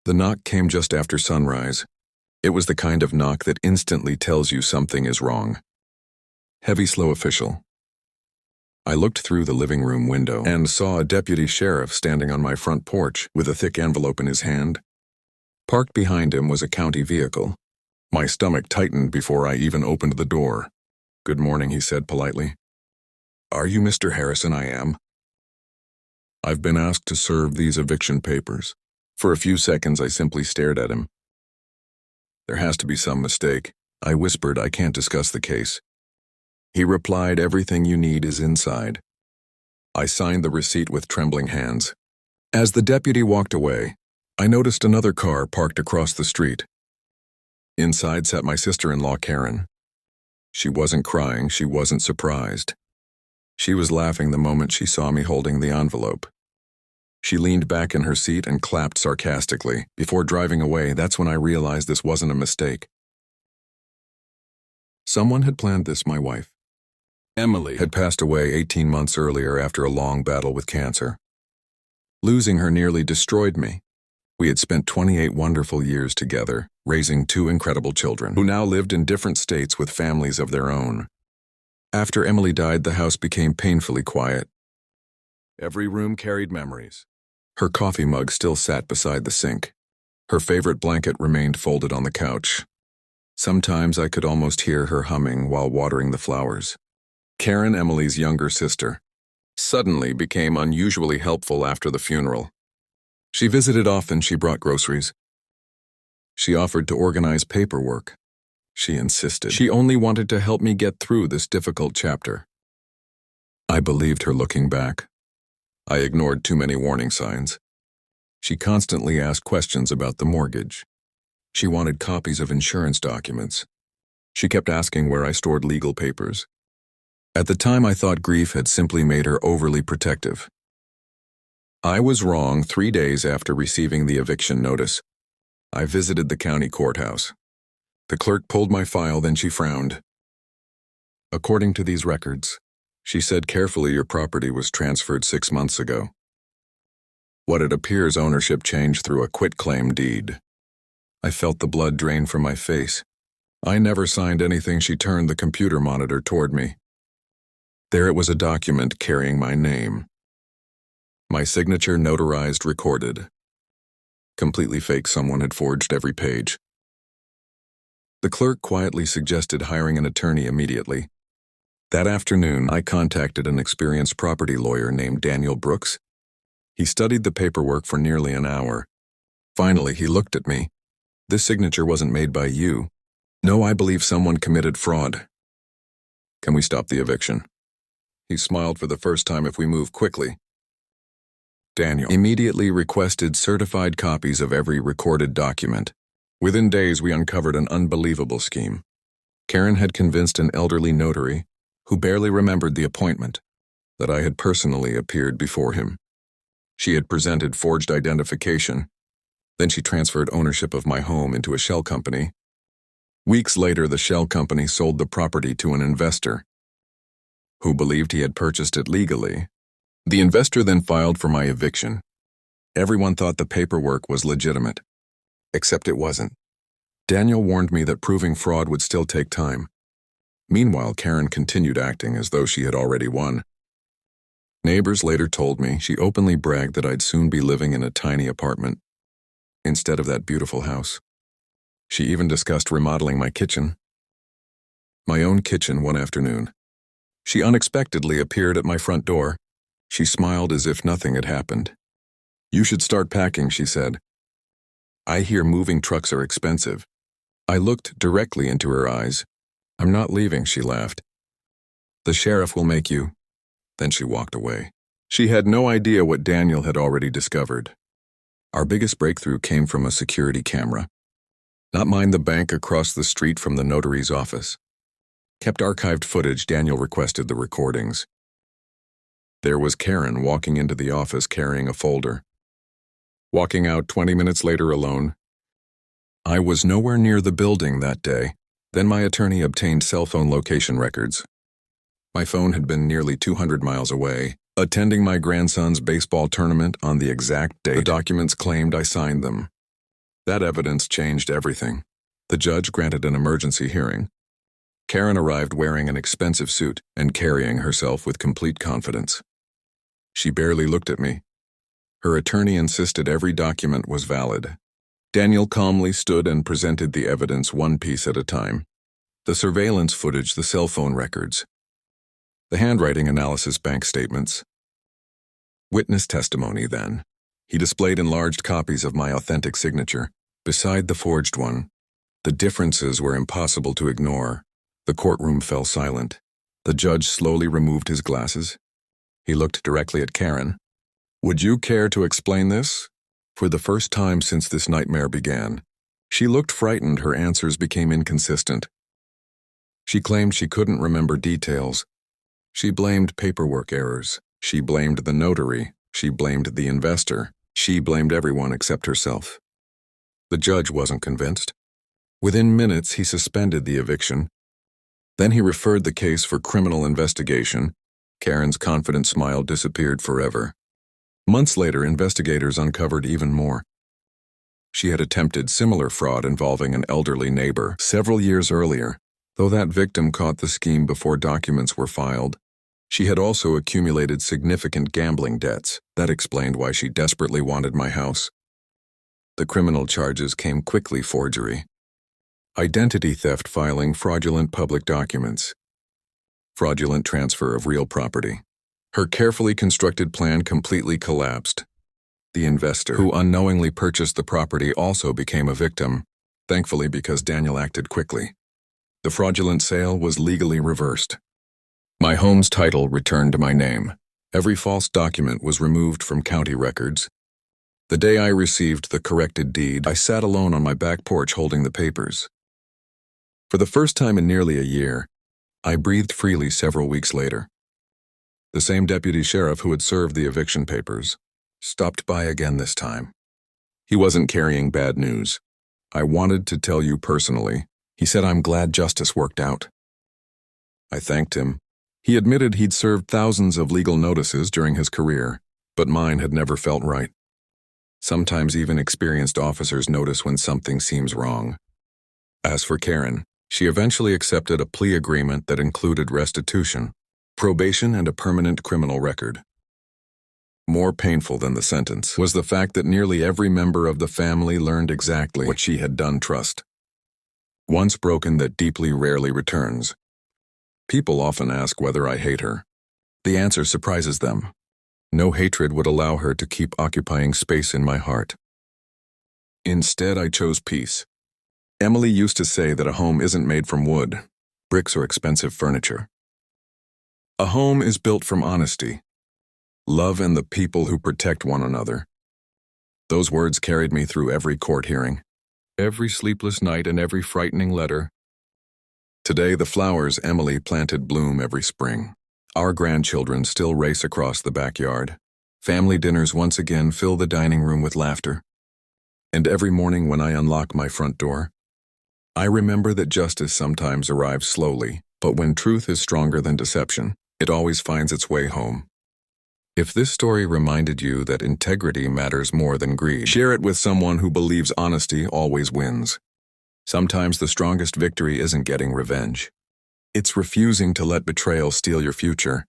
The knock came just after sunrise. It was the kind of knock that instantly tells you something is wrong. Heavy, slow official. I looked through the living room window and saw a deputy sheriff standing on my front porch with a thick envelope in his hand. Parked behind him was a county vehicle. My stomach tightened before I even opened the door. "Good morning," he said politely. "Are you Mr. Harrison?" "I am." "I've been asked to serve these eviction papers." For a few seconds I simply stared at him. "There has to be some mistake," I whispered. "I can't discuss the case." He replied, "Everything you need is inside." I signed the receipt with trembling hands. As the deputy walked away, I noticed another car parked across the street. Inside sat my sister-in-law, Karen. She wasn't crying, she wasn't surprised. She was laughing the moment she saw me holding the envelope. She leaned back in her seat and clapped sarcastically. Before driving away, that's when I realized this wasn't a mistake. Someone had planned this, my wife. Emily had passed away 18 months earlier after a long battle with cancer. Losing her nearly destroyed me. We had spent 28 wonderful years together, raising 2 incredible children, who now lived in different states with families of their own. After Emily died, the house became painfully quiet. Every room carried memories. Her coffee mug still sat beside the sink. Her favorite blanket remained folded on the couch. Sometimes I could almost hear her humming while watering the flowers. Karen, Emily's younger sister, suddenly became unusually helpful after the funeral. She visited often. She brought groceries. She offered to organize paperwork. She insisted. She only wanted to help me get through this difficult chapter. I believed her looking back. I ignored too many warning signs. She constantly asked questions about the mortgage. She wanted copies of insurance documents. She kept asking where I stored legal papers. At the time, I thought grief had simply made her overly protective. I was wrong. 3 days after receiving the eviction notice, I visited the county courthouse. The clerk pulled my file, then she frowned. "According to these records," she said carefully, "your property was transferred 6 months ago. What it appears, ownership changed through a quitclaim deed." I felt the blood drain from my face. I never signed anything. She turned the computer monitor toward me. There it was, a document carrying my name. My signature, notarized, recorded. Completely fake. Someone had forged every page. The clerk quietly suggested hiring an attorney immediately. That afternoon, I contacted an experienced property lawyer named Daniel Brooks. He studied the paperwork for nearly an hour. Finally, he looked at me. "This signature wasn't made by you." "No, I believe someone committed fraud." "Can we stop the eviction?" He smiled for the first time. "If we move quickly." Daniel immediately requested certified copies of every recorded document. Within days, we uncovered an unbelievable scheme. Karen had convinced an elderly notary, who barely remembered the appointment, that I had personally appeared before him. She had presented forged identification. Then she transferred ownership of my home into a shell company. Weeks later, the shell company sold the property to an investor, who believed he had purchased it legally. The investor then filed for my eviction. Everyone thought the paperwork was legitimate, except it wasn't. Daniel warned me that proving fraud would still take time. Meanwhile, Karen continued acting as though she had already won. Neighbors later told me she openly bragged that I'd soon be living in a tiny apartment instead of that beautiful house. She even discussed remodeling my kitchen. My own kitchen one afternoon. She unexpectedly appeared at my front door. She smiled as if nothing had happened. "You should start packing," she said. "I hear moving trucks are expensive." I looked directly into her eyes. "I'm not leaving," she laughed. "The sheriff will make you." Then she walked away. She had no idea what Daniel had already discovered. Our biggest breakthrough came from a security camera. Not mine, the bank across the street from the notary's office. Kept archived footage. Daniel requested the recordings. There was Karen walking into the office carrying a folder. Walking out 20 minutes later alone. I was nowhere near the building that day. Then my attorney obtained cell phone location records. My phone had been nearly 200 miles away, attending my grandson's baseball tournament on the exact date the documents claimed I signed them. That evidence changed everything. The judge granted an emergency hearing. Karen arrived wearing an expensive suit and carrying herself with complete confidence. She barely looked at me. Her attorney insisted every document was valid. Daniel calmly stood and presented the evidence one piece at a time. The surveillance footage, the cell phone records, the handwriting analysis, bank statements. Witness testimony then. He displayed enlarged copies of my authentic signature, beside the forged one. The differences were impossible to ignore. The courtroom fell silent. The judge slowly removed his glasses. He looked directly at Karen. "Would you care to explain this?" For the first time since this nightmare began. She looked frightened. Her answers became inconsistent. She claimed she couldn't remember details. She blamed paperwork errors. She blamed the notary. She blamed the investor. She blamed everyone except herself. The judge wasn't convinced. Within minutes, he suspended the eviction. Then he referred the case for criminal investigation. Karen's confident smile disappeared forever. Months later, investigators uncovered even more. She had attempted similar fraud involving an elderly neighbor several years earlier. Though that victim caught the scheme before documents were filed, she had also accumulated significant gambling debts. That explained why she desperately wanted my house. The criminal charges came quickly: forgery, identity theft, filing fraudulent public documents, fraudulent transfer of real property. Her carefully constructed plan completely collapsed. The investor who unknowingly purchased the property also became a victim, thankfully because Daniel acted quickly. The fraudulent sale was legally reversed. My home's title returned to my name. Every false document was removed from county records. The day I received the corrected deed, I sat alone on my back porch holding the papers. For the first time in nearly a year, I breathed freely. Several weeks later, the same deputy sheriff who had served the eviction papers stopped by again this time. He wasn't carrying bad news. "I wanted to tell you personally," he said. "I'm glad justice worked out." I thanked him. He admitted he'd served thousands of legal notices during his career, but mine had never felt right. Sometimes even experienced officers notice when something seems wrong. As for Karen, she eventually accepted a plea agreement that included restitution, probation, and a permanent criminal record. More painful than the sentence was the fact that nearly every member of the family learned exactly what she had done. Trust, once broken, that deeply rarely returns. People often ask whether I hate her. The answer surprises them. No hatred would allow her to keep occupying space in my heart. Instead, I chose peace. Emily used to say that a home isn't made from wood, bricks, or expensive furniture. A home is built from honesty, love, and the people who protect one another. Those words carried me through every court hearing, every sleepless night, and every frightening letter. Today, the flowers Emily planted bloom every spring. Our grandchildren still race across the backyard. Family dinners once again fill the dining room with laughter. And every morning when I unlock my front door, I remember that justice sometimes arrives slowly, but when truth is stronger than deception, it always finds its way home. If this story reminded you that integrity matters more than greed, share it with someone who believes honesty always wins. Sometimes the strongest victory isn't getting revenge. It's refusing to let betrayal steal your future.